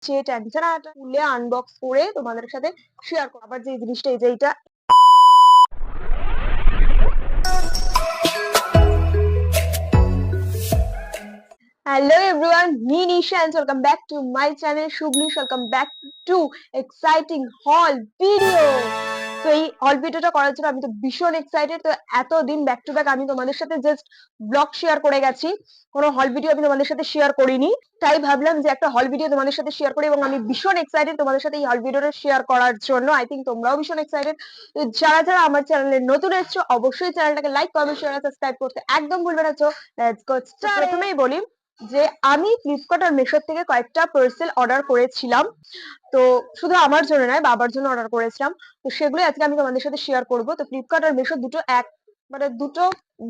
যে ট্যান্টানাটা খুলে আনবক্স করে তোমাদের সাথে শেয়ার করব। আবার যে জিনিসটা এই যে এইটা Hello everyone, me Nisha and welcome back to my channel Shubhnish. Welcome back to exciting haul video. তো এই হল ভিডিওটা করার জন্য আমি তো ভীষণ এক্সাইটেড। তো এতদিন ব্যাক টু ব্যাক আমি তোমাদের সাথে জাস্ট ব্লগ শেয়ার করে গেছি, কোনো হল ভিডিও আমি তোমাদের সাথে শেয়ার করিনি। তাই ভাবলাম যে একটা হল ভিডিও তোমাদের সাথে শেয়ার করি এবং আমি ভীষণ এক্সাইটেড তোমাদের সাথে এই হল ভিডিওটা শেয়ার করার জন্য। আই থিঙ্ক তোমরাও ভীষণ এক্সাইটেড। তো যারা যারা আমার চ্যানেলে নতুন এসছো অবশ্যই চ্যানেলটাকে লাইক, কমেন্ট, শেয়ার আর সাবস্ক্রাইব করতে একদম ভুলবে না। তো লেটস গো স্টার্ট। প্রথমেই বলি যে আমি ফ্লিপকার্ট আর মিশো থেকে কয়েকটা পার্সেল অর্ডার করেছিলাম। তো শুধু আমার জন্য নয়, বাবার জন্য অর্ডার করেছিলাম। তো সেগুলো আজকে আমি তোমাদের সাথে শেয়ার করব। তো ফ্লিপকার্ট আর মিশো দুটো এক মানে দুটো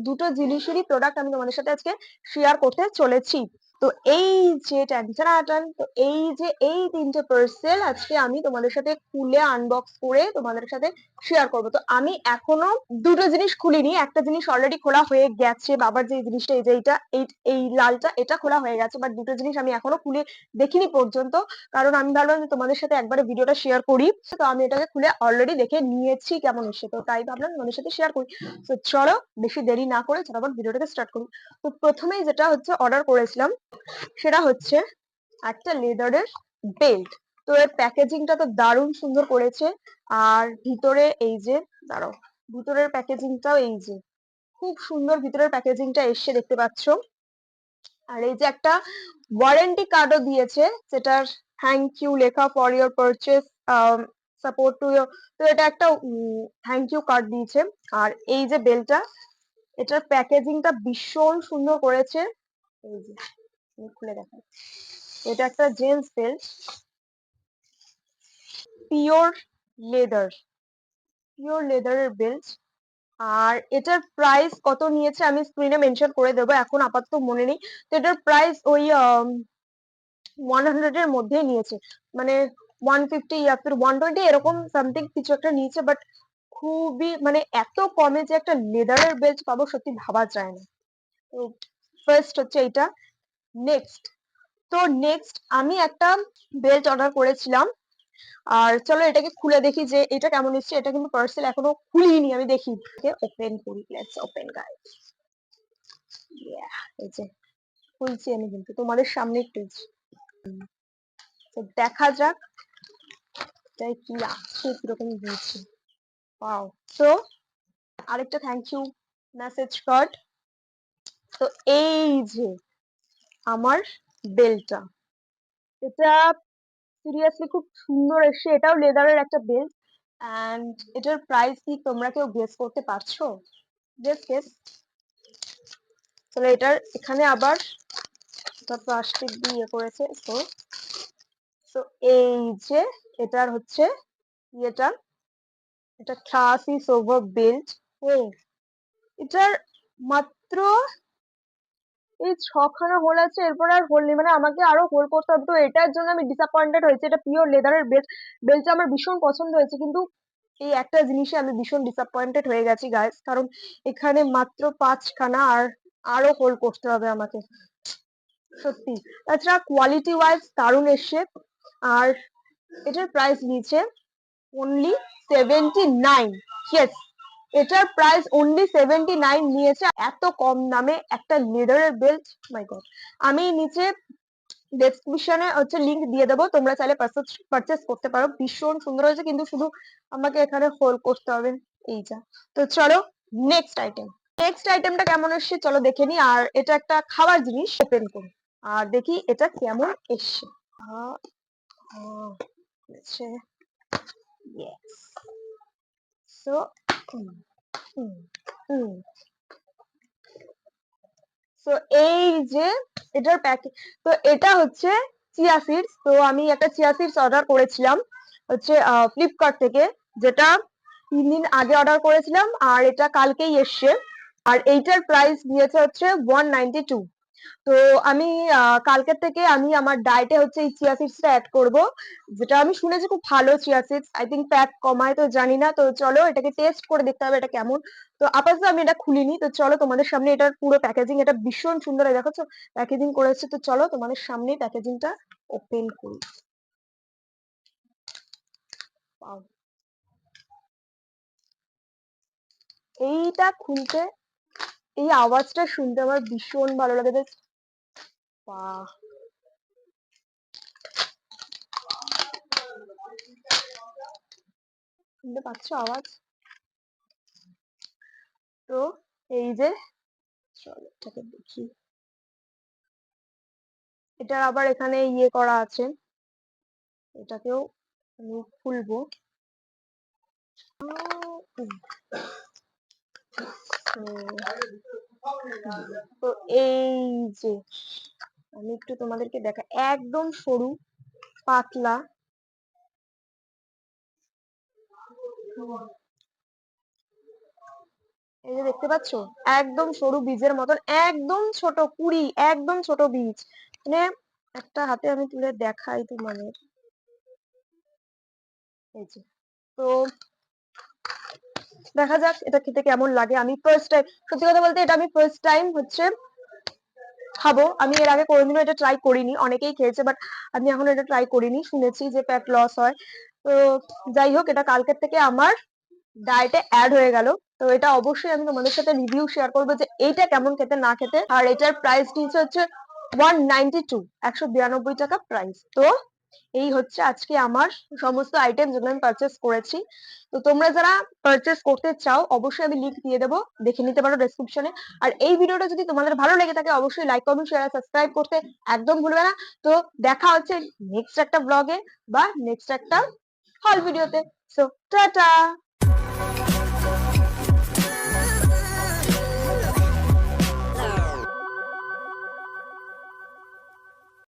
দুটো জিনিসেরই প্রোডাক্ট আমি তোমাদের সাথে আজকে শেয়ার করতে চলেছি। তো এই যে ট্যান্টানাটান, তো এই তিনটে পার্সেল আজকে আমি তোমাদের সাথে খুলে আনবক্স করে তোমাদের সাথে শেয়ার করব। তো আমি এখনো দুটো জিনিস খুলিনি, একটা জিনিস অলরেডি খোলা হয়ে গেছে। বাবার যে জিনিসটা এই যে এইটা এই লালটা, এটা খোলা হয়ে গেছে, বাট দুটো জিনিস আমি এখনো খুলে দেখিনি পর্যন্ত। কারণ আমি ভাবলাম যে তোমাদের সাথে একবারে ভিডিওটা শেয়ার করি। তো আমি এটাকে খুলে অলরেডি দেখে নিয়েছি কেমন এসে, তো তাই ভাবলাম তোমাদের সাথে শেয়ার করি। তো চলো বেশি দেরি না করে ঝটাপট ভিডিওটাকে স্টার্ট করি। তো প্রথমেই যেটা হচ্ছে অর্ডার করেছিলাম সেটা হচ্ছে একটা লেদারের বেল্ট। তো এর প্যাকেজিংটা তো দারুণ সুন্দর করেছে। আর ভিতরে এই যে, দাঁড়াও, ভিতরের প্যাকেজিংটাও এই যে খুব সুন্দর ভিতরের প্যাকেজিংটা এসে দেখতে পাচ্ছ। আর এই যে একটা ওয়ারেন্টি কার্ডও দিয়েছে, যেটার থ্যাংক ইউ লেখা for your purchase, support to your. তো এটা একটা থ্যাংক ইউ কার্ড দিয়েছে। আর এই যে বেলটা, এটার প্যাকেজিংটা ভীষণ সুন্দর করেছে। এই যে আমি খুলে দেখাই, এটা একটা gents belt, pure leather, pure লেদারের বেল্ট। আর এটার প্রাইস কত নিয়েছে আমি স্ক্রিনে মেনশন করে দেবো, এখন আপাতত মনে নেই। তো এটার প্রাইস ওই 100 এর মধ্যেই নিয়েছে, মানে 150 ইয়া ফির 120 এরকম সামথিং কিছু একটা নিয়েছে। বাট খুবই মানে এত কমে যে একটা লেদারের বেল্ট পাবো সত্যি ভাবা যায় না। তো ফার্স্ট হচ্ছে এইটা। নেক্সট, তো নেক্সট আমি একটা বেল্ট অর্ডার করেছিলাম। আর চলো এটাকে খুলে দেখি যে এটা কেমন এসছে। এটা কিন্তু পার্সেল এখনো খুলিনি, আমি দেখি ওপেন করি। Let's open guys. এই যে খুলছি আমি, কিন্তু তোমাদের সামনে খুলছি। তো দেখা যাক এটাই কি আছে, কিরকম দিয়েছে। ওয়াও। তো আরেকটা থ্যাংক ইউ মেসেজ কার্ড। তো এই যে আমার বেল্টটা, এটা সিরিয়াসলি খুব সুন্দর এসছে। এটাও লেদারের একটা বেল্ট। এন্ড এটার প্রাইস কি তোমরা কেউ গেস করতে পারছো? Just guess. তাহলে এটার এখানে আবার প্লাস্টিক দিয়ে ইয়ে করেছে। তো তো এই যে এটার হচ্ছে ইয়েটা, এটা ক্লাসি সোভার বেল্ট। ও, এটার মাত্র এই 6খানা হোল আছে, এরপর আর হোল নেই, মানে আমাকে আরো হোল করতে হবে। তো এটার জন্য আমি ডিসঅ্যাপয়েন্টেড হয়েছি। এটা পিওর লেদারের বেল্ট, বেল্টটা আমার ভীষণ পছন্দ হয়েছে, কিন্তু এই একটা জিনিসে আমি ভীষণ ডিসঅ্যাপয়েন্টেড হয়ে গেছি গাইস। কারণ এখানে মাত্র 5খানা, আর আরো হোল করতে হবে আমাকে সত্যি। তাছাড়া কোয়ালিটি ওয়াইজ দারুণ এসছে। আর এটার প্রাইস নিয়েছে অনলি 79। ইয়েস, এটার প্রাইস অনলি 79 নিয়েছে। এত কম দামে একটা লেদারের বেল্ট, মাই গড। আমি নিচে ডেসক্রিপশনে হচ্ছে লিংক দিয়ে দেবো, তোমরা চাইলে পারচেস করতে পারো। ভীষণ সুন্দর হয়েছে, কিন্তু শুধু আমাকে এখানে হোল্ড করতে হবে এই যা। তো চলো নেক্সট আইটেম। নেক্সট আইটেমটা কেমন এসছে চলো দেখে নি। আর এটা একটা খাবার জিনিস, ওপেন করি আর দেখি এটা কেমন এসছে। ইয়েস। সো তো এই যে এটার প্যাকেট, তো এটা হচ্ছে চিয়া সিডস। তো আমি একটা চিয়া সিডস অর্ডার করেছিলাম হচ্ছে ফ্লিপকার্ট থেকে, যেটা 3 দিন আগে অর্ডার করেছিলাম, আর এটা কালকেই এসছে। আর এইটার প্রাইস নিয়েছে হচ্ছে 192। তো আমি কালকের থেকে আমি আমার ডায়েটে হচ্ছে এই চিয়া সিডসটা অ্যাড করব, যেটা আমি শুনেছি খুব ভালো chia seeds. I think fat কমায়, তো জানি না। তো চলো এটাকে টেস্ট করে দেখতে হবে এটা কেমন। তো আপাতত আমি এটা খুলিনি। তো চলো তোমাদের সামনে এটার পুরো প্যাকেজিং, এটা ভীষণ সুন্দর দেখো প্যাকেজিং করেছে। তো চলো তোমাদের সামনে প্যাকেজিংটা ওপেন করি। Wow! এইটা খুলতে, এই আওয়াজটা শুনতে আমার ভীষণ ভালো লাগে। জাস্ট বাহ! শুনতে পাচ্ছ আওয়াজ? তো এই যে, চলো এটাকে দেখি। এটা আবার এখানে ইয়ে করা আছে, এটাকেও আমি খুলবো। তো এই যে, আমি একটু তোমাদেরকে দেখা, একদম সরু পাতলা, এই যে দেখতে পাচ্ছ, একদম সরু বীজের মতন, একদম ছোট কুড়ি, একদম ছোট বীজ। মানে একটা হাতে আমি তুলে দেখাই তোমাদের, এই যে। তো দেখা যাক এটা খেতে কেমন লাগে। আমি ফার্স্ট টাইম, সত্যি কথা বলতে এটা আমি ফার্স্ট টাইম হচ্ছে খাবো। আমি এর আগে কোনোদিনও এটা ট্রাই করিনি, অনেকেই খেয়েছে বাট আমি এখন এটা ট্রাই করিনি। শুনেছি যে ফ্যাট লস হয়। তো যাই হোক, এটা কালকের থেকে আমার ডায়েটে অ্যাড হয়ে গেল। তো এটা অবশ্যই আমি তোমাদের সাথে রিভিউ শেয়ার করবো যে এইটা কেমন খেতে না খেতে। আর এটার প্রাইস নিচে হচ্ছে 192, 192 টাকা প্রাইস। তো এই হচ্ছে আজকে আমার সমস্ত আইটেম যেগুলো আমি পারচেস করেছি। তো তোমরা যারা পারচেস করতে চাও অবশ্যই আমি লিংক দিয়ে দেবো, দেখে নিতে পারো ডেসক্রিপশনে। আর এই ভিডিওটা যদি তোমাদের ভালো লেগে থাকে অবশ্যই লাইক, কমেন্ট, শেয়ার আর সাবস্ক্রাইব করতে একদম ভুলবে না। তো দেখা হচ্ছে নেক্সট একটা ব্লগে বা নেক্সট একটা হল ভিডিওতে। So tata.